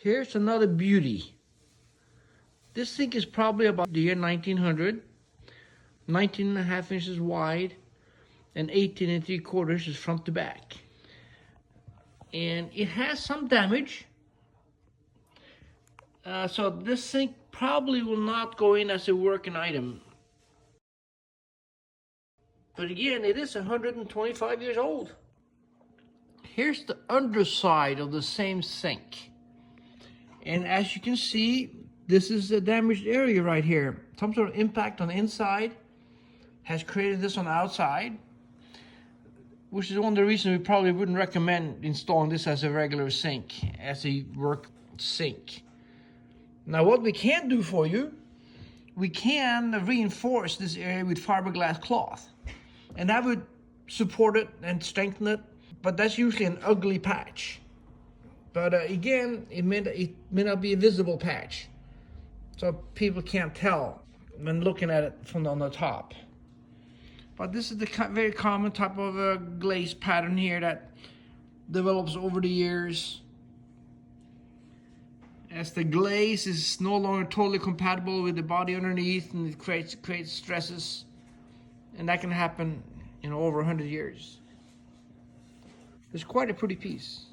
Here's another beauty. This sink is probably about the year 1900, 19.5 inches wide, and 18 3/4 inches front to back. And it has some damage. So this sink probably will not go in as a working item. But again, it is 125 years old. Here's the underside of the same sink. And as you can see, this is a damaged area right here. Some sort of impact on the inside has created this on the outside, which is one of the reasons we probably wouldn't recommend installing this as a regular sink, as a work sink. Now what we can do for you, we can reinforce this area with fiberglass cloth. And that would support it and strengthen it, but that's usually an ugly patch. But again, it may not be a visible patch, so people can't tell when looking at it from on the top. But this is the very common type of glaze pattern here that develops over the years. As the glaze is no longer totally compatible with the body underneath, and it creates stresses. And that can happen, over 100 years. It's quite a pretty piece.